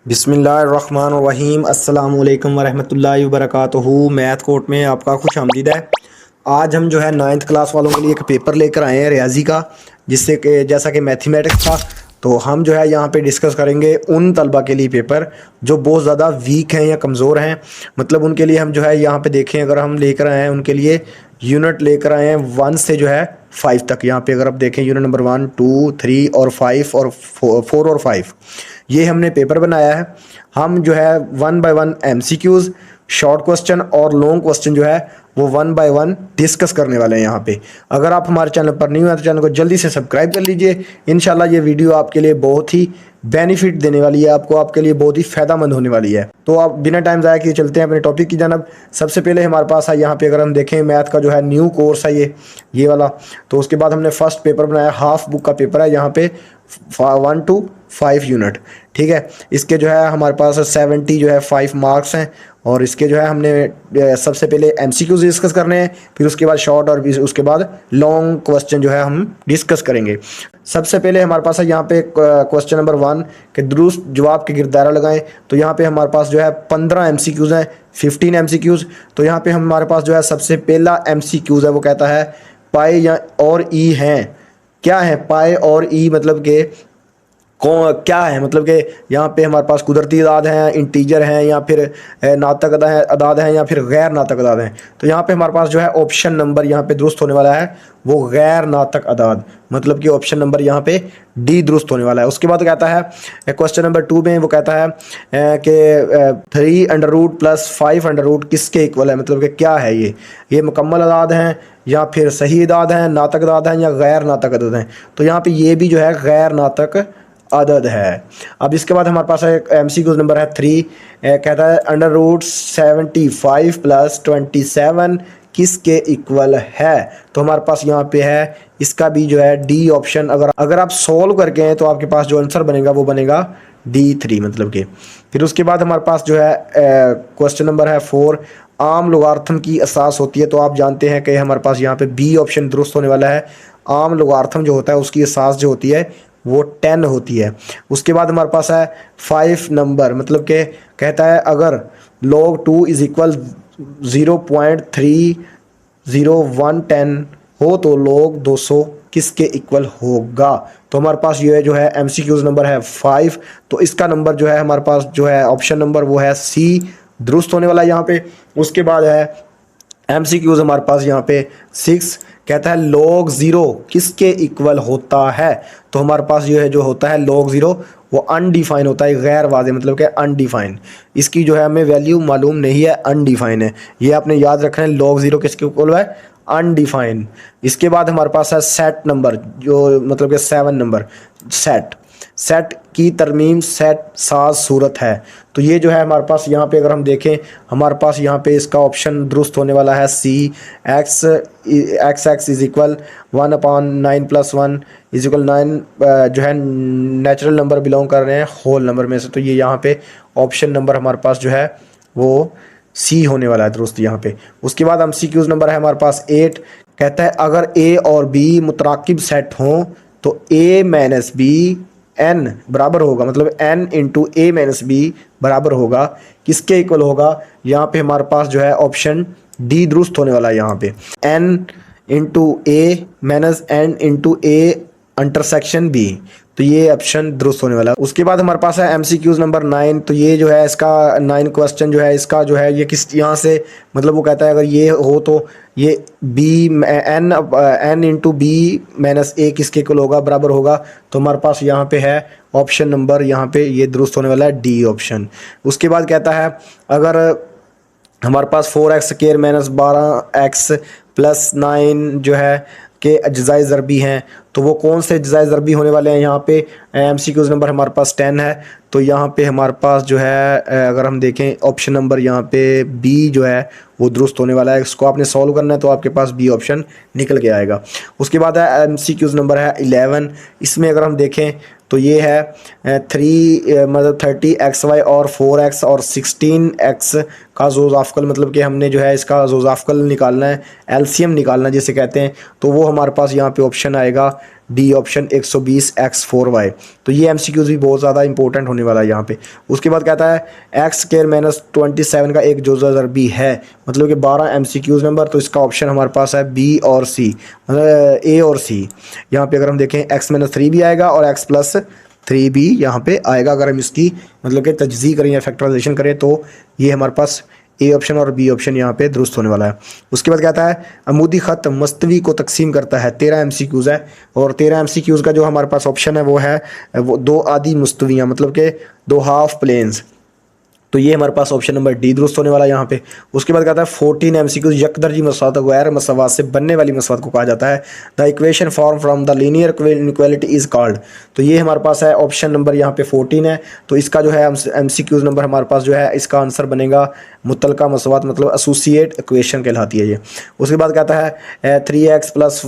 बिस्मिल्लाहिर्रहमानिर्रहीम अस्सलामुअलैकुम वरहमतुल्लाहि वबरकातुहू। मैथ कोर्ट में आपका खुश आमदीद है। आज हम जो है 9th क्लास वालों के लिए एक पेपर लेकर आए हैं रियाजी का, जिससे कि जैसा कि मैथमेटिक्स था, तो हम जो है यहाँ पे डिस्कस करेंगे उन तलबा के लिए पेपर जो बहुत ज़्यादा वीक हैं या कमज़ोर हैं। मतलब उनके लिए हम जो है यहाँ पे देखें, अगर हम लेकर आए हैं उनके लिए यूनिट लेकर आए हैं 1 से जो है 5 तक। यहाँ पे अगर आप देखें यूनिट नंबर 1, 2, 3 और 5 और 4 और 5, ये हमने पेपर बनाया है। हम जो है 1 बाय 1 MCQs, शॉर्ट क्वेश्चन और लॉन्ग क्वेश्चन जो है वो 1 बाय 1 डिस्कस करने वाले हैं यहाँ पे। अगर आप हमारे चैनल पर न्यू हैं तो चैनल को जल्दी से सब्सक्राइब कर लीजिए। इंशाल्लाह ये वीडियो आपके लिए बहुत ही बेनिफिट देने वाली है, आपको आपके लिए बहुत ही फ़ायदामंद होने वाली है। तो आप बिना टाइम ज़ाया किए चलते हैं अपने टॉपिक की जानब। सबसे पहले हमारे पास है यहाँ पे, अगर हम देखें मैथ का जो है न्यू कोर्स है ये वाला। तो उसके बाद हमने फर्स्ट पेपर बनाया, हाफ बुक का पेपर है यहाँ पे 1 to 5 यूनिट। ठीक है, इसके जो है हमारे पास 70 जो है 5 मार्क्स हैं। और इसके जो है हमने सबसे पहले MCQs डिस्कस करने हैं, फिर उसके बाद शॉर्ट और उसके बाद लॉन्ग क्वेश्चन जो है हम डिस्कस करेंगे। सबसे पहले हमारे पास है यहाँ पे क्वेश्चन नंबर 1 के दुरुस्त जवाब के गिरदारा लगाएं। तो यहाँ पे हमारे पास जो है 15 MCQs हैं, 15 MCQs। तो यहाँ पे हमारे पास जो है सबसे पहला MCQs है, वो कहता है पाई या और ई हैं। क्या है पाई और ई? मतलब कि क्या है, मतलब कि यहाँ पे हमारे पास कुदरती अदाद हैं, इंटीजर हैं, या फिर नातक अदाद हैं, या फिर गैर नातक अदाद हैं। तो यहाँ पे हमारे पास जो है ऑप्शन नंबर यहाँ पे दुरुस्त होने वाला है, वो गैर नातक अदाद, मतलब कि ऑप्शन नंबर यहाँ पे डी दुरुस्त होने वाला है। उसके बाद कहता है क्वेश्चन नंबर 2 में वो कहता है कि 3 under root plus 5 under root किसके इक्वल है। मतलब कि क्या है ये मुकम्मल अदाद हैं, या फिर सही अदाद हैं, नातक अदाद हैं, या गैर नातक अदाद हैं। तो यहाँ पे ये भी जो है गैर नातक अदद है। अब इसके बाद हमारे पास एक MCQ नंबर है 3, कहता है अंडर रूट 75 प्लस 27 किसके इक्वल है। तो हमारे पास यहाँ पे है इसका भी जो है डी ऑप्शन। अगर आप सॉल्व करके हैं तो आपके पास जो आंसर बनेगा वो बनेगा D3, मतलब कि। फिर उसके बाद हमारे पास जो है क्वेश्चन नंबर है 4, आम लोगार्थम की असास होती है। तो आप जानते हैं कि हमारे पास यहाँ पे बी ऑप्शन दुरुस्त होने वाला है। आम लोगार्थम जो होता है उसकी असास जो होती है वो 10 होती है। उसके बाद हमारे पास है 5 नंबर, मतलब कि कहता है अगर log 2 इज इक्वल 0.300110 हो तो log 200 किसके इक्वल होगा। तो हमारे पास ये जो है MCQs नंबर है 5। तो इसका नंबर जो है हमारे पास जो है ऑप्शन नंबर वो है C दुरुस्त होने वाला है यहाँ पे। उसके बाद है MCQs हमारे पास यहाँ पे 6, कहता है log 0 किसके इक्वल होता है। तो हमारे पास ये है जो होता है log 0 वो अनडिफाइन होता है, गैर वाज़े, मतलब कि अनडिफाइन। इसकी जो है हमें वैल्यू मालूम नहीं है, अनडिफाइन है। ये आपने याद रखना है, log 0 किसके इक्वल है, अनडिफाइन। इसके बाद हमारे पास है सेट नंबर, जो मतलब कि 7 नंबर सेट की तरमीम सेट साज सूरत है। तो ये जो है हमारे पास यहाँ पे अगर हम देखें, हमारे पास यहाँ पे इसका ऑप्शन दुरुस्त होने वाला है C, x is equal 1/9 + 1 is equal 9 जो है नेचुरल नंबर बिलोंग कर रहे हैं होल नंबर में से। तो ये यहाँ पे ऑप्शन नंबर हमारे पास जो है वो C होने वाला है दुरुस्त यहाँ पे। उसके बाद MCQs नंबर है हमारे पास 8, कहता है अगर A और B मुतराकिब सेट हों तो A - B n बराबर होगा, मतलब n × A - B बराबर होगा किसके इक्वल होगा। यहाँ पे हमारे पास जो है ऑप्शन डी दुरुस्त होने वाला है यहाँ पे, n × A - n × A intersection B। तो ये ऑप्शन दुरुस्त होने वाला है। उसके बाद हमारे पास है MCQs नंबर 9। तो ये जो है इसका 9 क्वेश्चन जो है इसका जो है ये किस यहाँ से, मतलब वो कहता है अगर ये हो तो ये n × B - A किसके इक्वल होगा, बराबर होगा। तो हमारे पास यहाँ पे है ऑप्शन नंबर, यहाँ पे ये दुरुस्त होने वाला है डी ऑप्शन। उसके बाद कहता है अगर हमारे पास 4x² - 12x + 9 जो है के अज्जाए ज़रबी हैं, तो वो कौन से अज्जाए ज़रबी होने वाले हैं। यहाँ पे MCQs नंबर हमारे पास 10 है। तो यहाँ पे हमारे पास जो है अगर हम देखें ऑप्शन नंबर यहाँ पे B जो है वो दुरुस्त होने वाला है। इसको आपने सॉल्व करना है तो आपके पास B ऑप्शन निकल के आएगा। उसके बाद है MCQs नंबर है 11। इसमें अगर हम देखें तो ये है 3 मतलब 30xy और 4x और 16x का जोज़ाफ़कल मतलब कि हमने जो है इसका जोज़ाफ़कल निकालना है, एलसीएम निकालना जिसे कहते हैं, तो वो हमारे पास यहाँ पे ऑप्शन आएगा डी ऑप्शन 120x4y। तो ये एमसीक्यूज़ भी बहुत ज़्यादा इंपॉर्टेंट होने वाला है यहाँ पे। उसके बाद कहता है एक्स स्क्वायर माइनस 27 का एक जोज़ा ज़रबी है, मतलब कि 12 एमसीक्यूज़ नंबर। तो इसका ऑप्शन हमारे पास है बी और सी, मतलब ए और सी। यहाँ पे अगर हम देखें एक्स माइनस 3 भी आएगा और एक्स प्लस 3 भी यहाँ पे आएगा। अगर हम इसकी मतलब कि तजज़ी करें या फैक्टराइजेशन करें तो ये हमारे पास ए ऑप्शन और बी ऑप्शन यहाँ पे दुरुस्त होने वाला है। उसके बाद कहता है अमूदी ख़त मस्तवी को तकसीम करता है। 13 एमसीक्यूज़ है और 13 एमसीक्यूज़ का जो हमारे पास ऑप्शन है वो है वो दो आधी मुस्तवियाँ, मतलब कि दो हाफ प्लेन्स। तो ये हमारे पास ऑप्शन नंबर डी दुरुस्त होने वाला है यहाँ पे। उसके बाद कहता है 14 एमसीक्यूज यकदर्जी मसवात गैर मसवात से बनने वाली मसवात को कहा जाता है। The equation form from the linear inequality is called. तो ये हमारे पास है ऑप्शन नंबर यहाँ पे 14 है। तो इसका जो है एमसीक्यूज नंबर हमारे पास जो है इसका आंसर बनेगा मुतलका मसवात, मतलब एसोसिएट इक्वेशन कहलाती है ये। उसके बाद कहता है 3x +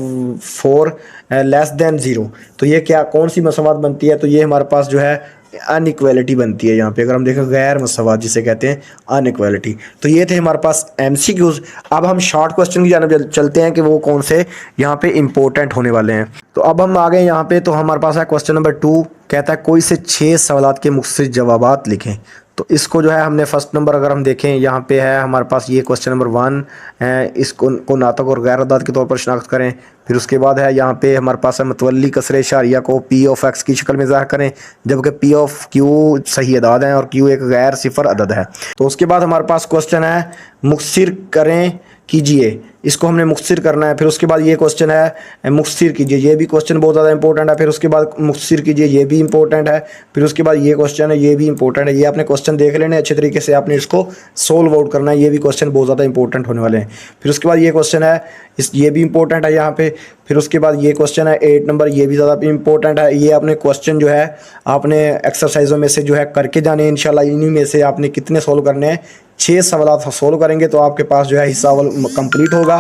4 <0। तो ये क्या कौन सी मसवात बनती है? तो ये हमारे पास जो है अनइक्वालिटी बनती है यहाँ पे। अगर हम देखें गैर मसवात जिसे कहते हैं अनइक्वालिटी। तो ये थे हमारे पास एमसीक्यूज। अब हम शॉर्ट क्वेश्चन की जानिब चलते हैं कि वो कौन से यहाँ पे इंपॉर्टेंट होने वाले हैं। तो अब हम आ गए यहाँ पे, तो हमारे पास है क्वेश्चन नंबर 2। कहता है कोई से 6 सवालात के मुख्तलिफ जवाबात लिखें। तो इसको जो है हमने फर्स्ट नंबर अगर हम देखें यहाँ पे है हमारे पास ये क्वेश्चन नंबर 1 है, इसको नातक और गैर अदाद के तौर पर शनाख्त करें। फिर उसके बाद है यहाँ पे हमारे पास है मतवली कसरे शारिया को पी ऑफ एक्स की शक्ल में ज़ाहिर करें, जबकि पी ऑफ क्यू सही अदाद हैं और क्यू एक गैर सिफर अदद है। तो उसके बाद हमारे पास क्वेश्चन है मुख्सिर करें कीजिए, इसको हमने मुख्सिर करना है। फिर उसके बाद ये क्वेश्चन है मुख्सिर कीजिए, ये भी क्वेश्चन बहुत ज़्यादा इंपॉर्टेंट है। फिर उसके बाद मुख्सिर कीजिए, ये भी इंपॉर्टेंट है। फिर उसके बाद ये क्वेश्चन है, ये भी इंपॉर्टेंट है। ये आपने क्वेश्चन देख लेने अच्छे तरीके से, आपने इसको सोल्व आउट करना है। ये भी क्वेश्चन बहुत ज़्यादा इंपॉर्टेंट होने वाले हैं। फिर उसके बाद ये क्वेश्चन है ये भी इंपॉर्टेंट है यहाँ पे। फिर उसके बाद ये क्वेश्चन है 8 नंबर, ये भी ज़्यादा इंपॉर्टेंट है। ये आपने क्वेश्चन जो है आपने एक्सरसाइजों में से जो है करके जाने हैं इंशाल्लाह। इन्हीं में से आपने कितने सोल्व करने हैं? 6 सवाल सोल्व करेंगे तो आपके पास जो है हिस्सा कंप्लीट होगा,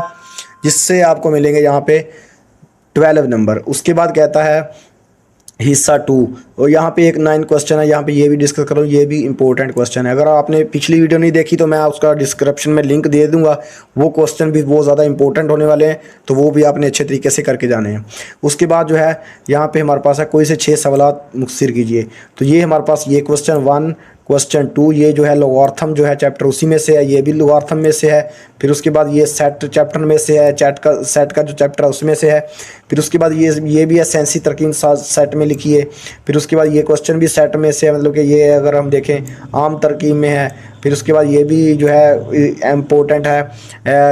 जिससे आपको मिलेंगे यहाँ पे 12 नंबर। उसके बाद कहता है हिस्सा 2, और यहाँ पे एक 9 क्वेश्चन है, यहाँ पे ये भी डिस्कस करूँ, ये भी इंपॉर्टेंट क्वेश्चन है। अगर आपने पिछली वीडियो नहीं देखी तो मैं उसका डिस्क्रिप्शन में लिंक दे दूंगा। वो क्वेश्चन भी बहुत ज़्यादा इंपॉर्टेंट होने वाले हैं, तो वो भी आपने अच्छे तरीके से करके जाने हैं। उसके बाद जो है यहाँ पे हमारे पास है कोई से 6 सवालात मुख्सिर कीजिए। तो ये हमारे पास ये क्वेश्चन 1 क्वेश्चन 2 ये जो है लोगार्थम जो है चैप्टर उसी में से है, ये भी लोगार्थम में से है। फिर उसके बाद ये सेट चैप्टर में से है, सेट का जो चैप्टर है उसमें से है। फिर उसके बाद ये भी है सेंसी तरकीब सेट में लिखी है। फिर उसके बाद ये क्वेश्चन भी सेट में से है, मतलब कि ये अगर हम देखें आम तरकीब में है। फिर उसके बाद ये भी जो है इम्पोर्टेंट है,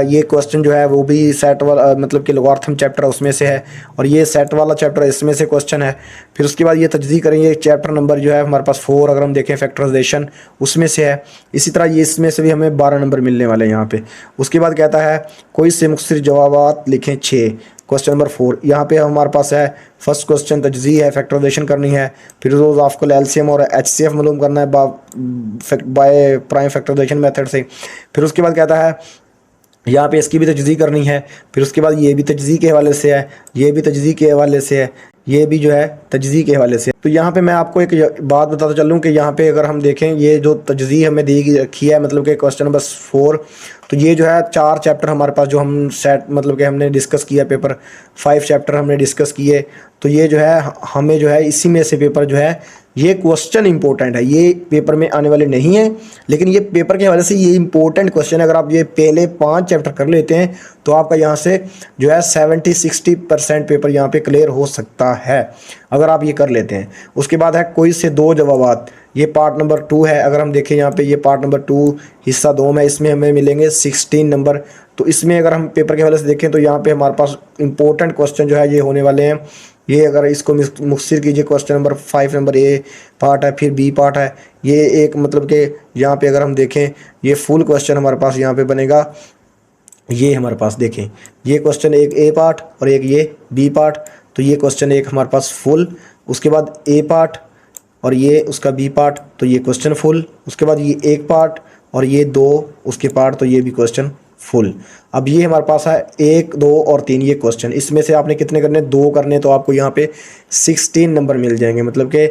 ये क्वेश्चन जो है वो भी सेट वाला मतलब कि लोगार्थम चैप्टर उसमें से है, और ये सेट वाला चैप्टर इसमें से क्वेश्चन है। फिर उसके बाद ये तजदीद करेंगे चैप्टर नंबर जो है हमारे पास 4 अगर हम देखें फैक्टराइजेशन उसमें से है। इसी तरह ये इसमें से भी हमें 12 नंबर मिलने वाले हैं यहाँ पे। उसके बाद कहता है कोई से मुख्तलिफ जवाबात लिखें 6। क्वेश्चन नंबर 4 यहाँ पे हमारे पास है फर्स्ट क्वेश्चन तजज़ी है, फैक्टराइजेशन करनी है। फिर रोज़ आपको एलसीएम और एचसीएफ मालूम करना है बाय प्राइम फैक्टराइजेशन मेथड से। फिर उसके बाद कहता है यहाँ पे इसकी भी तजज़ी करनी है। फिर उसके बाद ये भी तजज़ी के हवाले से है, ये भी तजज़ी के हवाले से है, ये भी जो है तजज़ी के हवाले से। तो यहाँ पे मैं आपको एक बात बताता चलूँ कि यहाँ पे अगर हम देखें ये जो तजज़ी हमें दी रखी है, मतलब कि क्वेश्चन नंबर 4, तो ये जो है 4 चैप्टर हमारे पास जो हम सेट मतलब कि हमने डिस्कस किया, पेपर 5 चैप्टर हमने डिस्कस किए। तो ये जो है हमें जो है इसी में से पेपर जो है ये क्वेश्चन इंपॉर्टेंट है, ये पेपर में आने वाले नहीं है, लेकिन ये पेपर के हवाले से ये इंपॉर्टेंट क्वेश्चन है। अगर आप ये पहले 5 चैप्टर कर लेते हैं तो आपका यहाँ से जो है 70-60% पेपर यहाँ पे क्लियर हो सकता है, अगर आप ये कर लेते हैं। उसके बाद है कोई से 2 जवाबात, ये पार्ट नंबर 2 है। अगर हम देखें यहाँ पे ये पार्ट नंबर 2 हिस्सा 2 में, इसमें हमें मिलेंगे 16 नंबर। तो इसमें अगर हम पेपर के हवाले से देखें तो यहाँ पे हमारे पास इंपॉर्टेंट क्वेश्चन जो है ये होने वाले हैं। ये अगर इसको मुख्तसर कीजिए, question number 5 number A part है, फिर बी पार्ट है। ये एक मतलब कि यहाँ पे अगर हम देखें ये फुल क्वेश्चन हमारे पास यहाँ पे बनेगा। ये हमारे पास देखें ये क्वेश्चन एक ए पार्ट और एक ये बी पार्ट। तो ये क्वेश्चन एक हमारे पास फुल, उसके बाद ए पार्ट और ये उसका बी पार्ट, तो ये क्वेश्चन फुल। उसके बाद ये एक पार्ट और ये 2 उसके पार्ट, तो ये भी क्वेश्चन फुल। अब ये हमारे पास है 1, 2 और 3 ये क्वेश्चन, इसमें से आपने कितने करने, 2 करने, तो आपको यहाँ पे 16 नंबर मिल जाएंगे, मतलब कि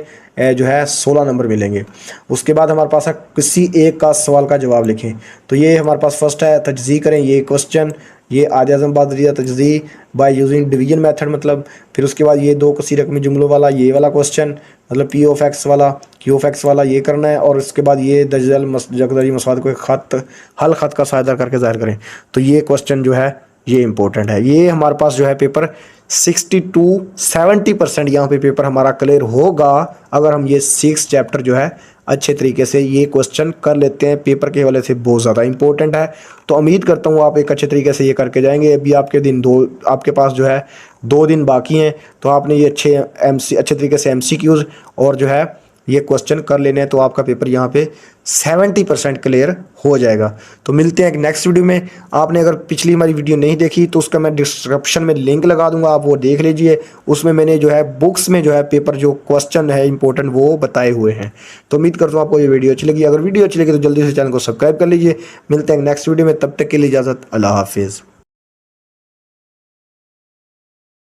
जो है 16 नंबर मिलेंगे। उसके बाद हमारे पास है किसी एक का सवाल का जवाब लिखें। तो ये हमारे पास फर्स्ट है तजज़ी करें, ये क्वेश्चन, ये आदि आज़म बादरिया तजज़ी बाय यूजिंग डिवीजन मेथड, मतलब फिर उसके बाद ये 2 कसी रकमी जुमलों वाला ये वाला क्वेश्चन, मतलब पी ऑफ एक्स वाला, क्यू ऑफ एक्स वाला ये करना है। और उसके बाद ये जगदरी मसवाद को एक खत हल खत का साझा करके ज़ाहिर करें। तो ये क्वेश्चन जो है ये इंपॉर्टेंट है। ये हमारे पास जो है पेपर 60 to 70% यहाँ पे पेपर हमारा क्लियर होगा अगर हम ये 6 चैप्टर जो है अच्छे तरीके से ये क्वेश्चन कर लेते हैं। पेपर के हवाले से बहुत ज़्यादा इंपॉर्टेंट है। तो उम्मीद करता हूँ आप एक अच्छे तरीके से ये करके जाएंगे। अभी आपके पास जो है 2 दिन बाकी हैं, तो आपने ये अच्छे तरीके से MCQs और जो है ये क्वेश्चन कर लेने हैं, तो आपका पेपर यहाँ पे 70% क्लियर हो जाएगा। तो मिलते हैं एक नेक्स्ट वीडियो में। आपने अगर पिछली हमारी वीडियो नहीं देखी तो उसका मैं डिस्क्रिप्शन में लिंक लगा दूंगा, आप वो देख लीजिए। उसमें मैंने जो है बुक्स में जो है पेपर जो क्वेश्चन है इंपॉर्टेंट वो बताए हुए हैं। तो उम्मीद करता हूँ आपको ये वीडियो अच्छी लगी। अगर वीडियो अच्छी लगी तो जल्दी से चैनल को सब्सक्राइब कर लीजिए। मिलते हैं नेक्स्ट वीडियो में, तब तक के लिए इजाज़त, अल्लाह हाफिज़।